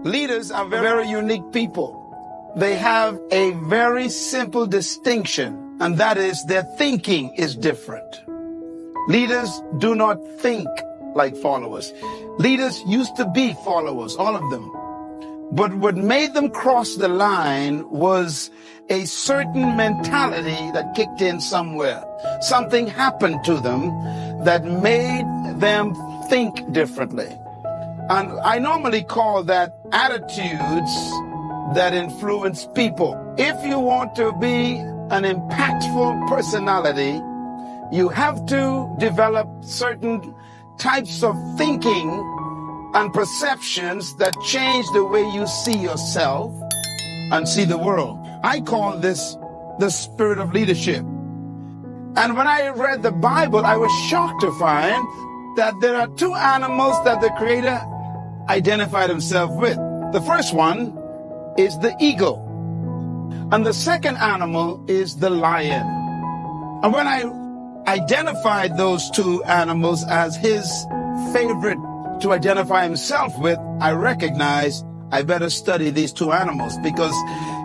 Leaders are very unique people. They have a very simple distinction, and that is their thinking is different. Leaders do not think like followers. Leaders used to be followers, all of them. But what made them cross the line was a certain mentality that kicked in somewhere. Something happened to them that made them think differently. And I normally call that attitudes that influence people. If you want to be an impactful personality, you have to develop certain types of thinking and perceptions that change the way you see yourself and see the world. I call this the spirit of leadership. And when I read the Bible, I was shocked to find that there are two animals that the Creator identified himself with. The first one is the eagle, and the second animal is the lion. And when I identified those two animals as his favorite to identify himself with, I recognized I better study these two animals, because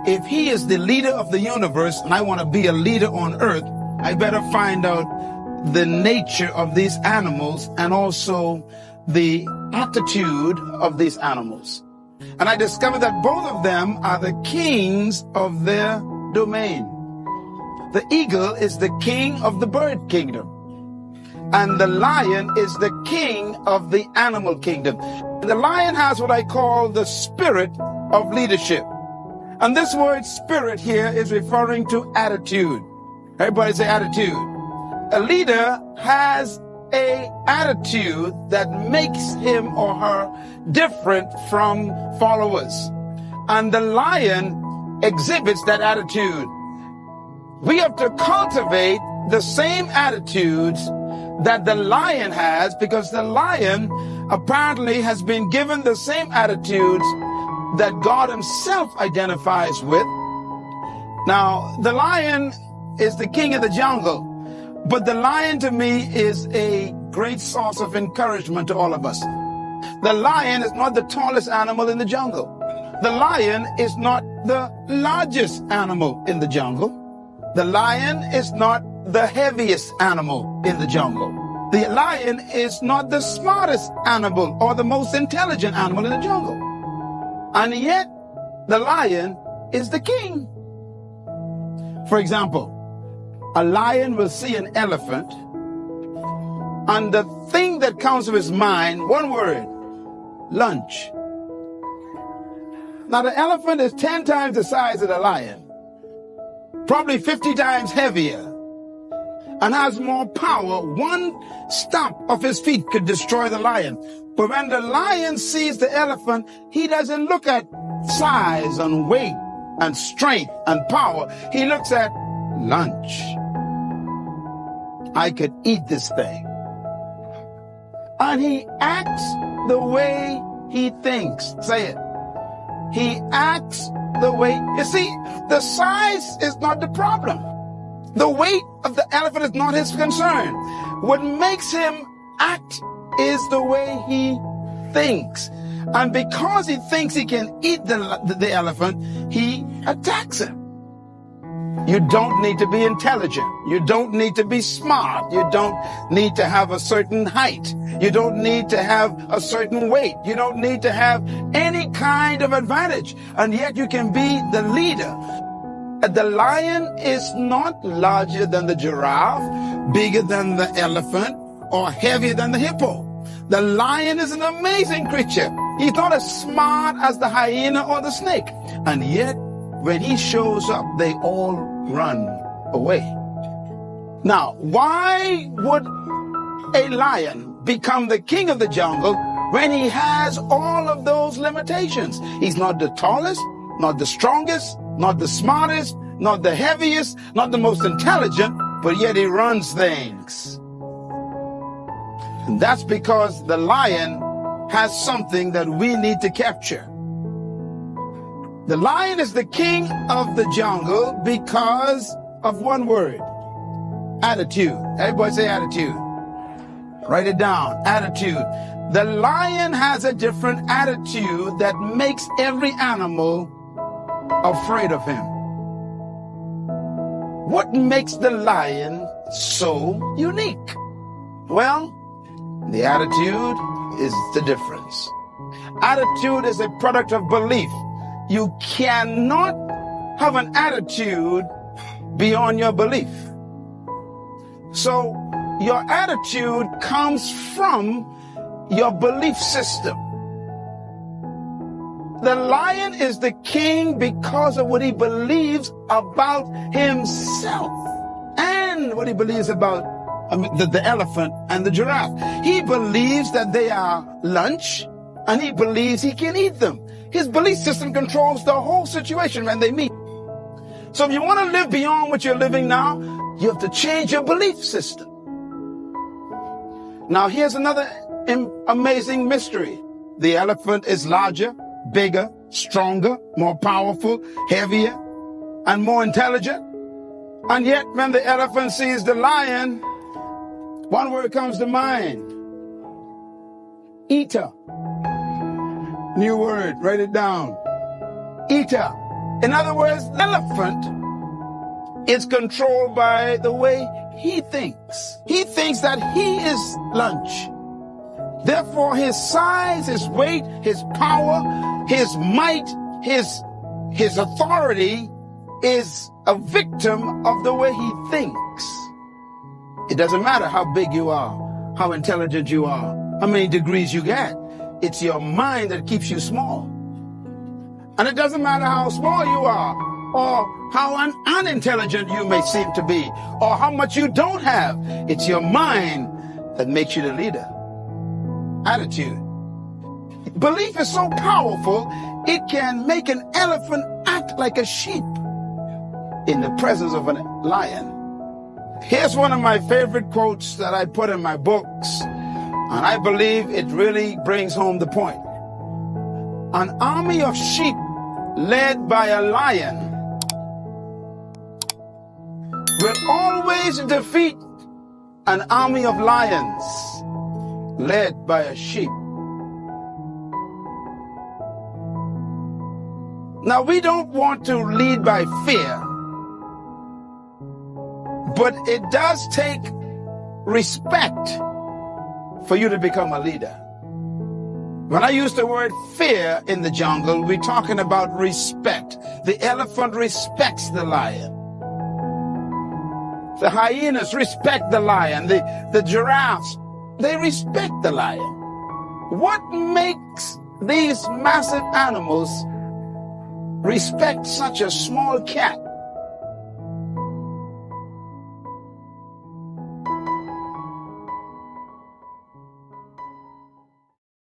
if he is the leader of the universe and I want to be a leader on earth, I better find out the nature of these animals and also the attitude of these animals. And I discovered that both of them are the kings of their domain. The eagle is the king of the bird kingdom, and the lion is the king of the animal kingdom. The lion has what I call the spirit of leadership. And this word spirit here is referring to attitude. Everybody say attitude. A leader has an attitude that makes him or her different from followers. And the lion exhibits that attitude. We have to cultivate the same attitudes that the lion has, because the lion apparently has been given the same attitudes that God himself identifies with. Now, the lion is the king of the jungle, but the lion to me is a great source of encouragement to all of us. The lion is not the tallest animal in the jungle. The lion is not the largest animal in the jungle. The lion is not the heaviest animal in the jungle. The lion is not the smartest animal or the most intelligent animal in the jungle. And yet, the lion is the king. For example, a lion will see an elephant, and the thing that comes to his mind, one word, lunch. Now, the elephant is 10 times the size of the lion, probably 50 times heavier, and has more power. One stomp of his feet could destroy the lion. But when the lion sees the elephant, he doesn't look at size and weight and strength and power. He looks at lunch. I could eat this thing. And he acts the way he thinks. Say it. He acts the way, you see, the size is not the problem. The weight of the elephant is not his concern. What makes him act is the way he thinks. And because he thinks he can eat the elephant, he attacks him. You don't need to be intelligent. You don't need to be smart. You don't need to have a certain height. You don't need to have a certain weight. You don't need to have any kind of advantage. And yet you can be the leader. The lion is not larger than the giraffe, bigger than the elephant, or heavier than the hippo. The lion is an amazing creature. He's not as smart as the hyena or the snake. And yet, when he shows up, they all run away. Now, why would a lion become the king of the jungle when he has all of those limitations? He's not the tallest, not the strongest, not the smartest, not the heaviest, not the most intelligent, but yet he runs things. And that's because the lion has something that we need to capture. The lion is the king of the jungle because of one word, attitude. Everybody say attitude. Write it down, attitude. The lion has a different attitude that makes every animal afraid of him. What makes the lion so unique? Well, the attitude is the difference. Attitude is a product of belief. You cannot have an attitude beyond your belief. So your attitude comes from your belief system. The lion is the king because of what he believes about himself and what he believes about the elephant and the giraffe. He believes that they are lunch and he believes he can eat them. His belief system controls the whole situation when they meet. So if you want to live beyond what you're living now, you have to change your belief system. Now here's another amazing mystery. The elephant is larger, bigger, stronger, more powerful, heavier, and more intelligent. And yet when the elephant sees the lion, one word comes to mind: eater. New word, write it down. Eater. In other words, the elephant is controlled by the way he thinks. He thinks that he is lunch. Therefore, his size, his weight, his power, his might, his authority is a victim of the way he thinks. It doesn't matter how big you are, how intelligent you are, how many degrees you get. It's your mind that keeps you small. And it doesn't matter how small you are, or how unintelligent you may seem to be, or how much you don't have. It's your mind that makes you the leader. Attitude. Belief is so powerful, it can make an elephant act like a sheep in the presence of a lion. Here's one of my favorite quotes that I put in my books, and I believe it really brings home the point. An army of sheep led by a lion will always defeat an army of lions led by a sheep. Now, we don't want to lead by fear, but it does take respect for you to become a leader. When I use the word fear in the jungle, we're talking about respect. The elephant respects the lion. The hyenas respect the lion. The giraffes, they respect the lion. What makes these massive animals respect such a small cat?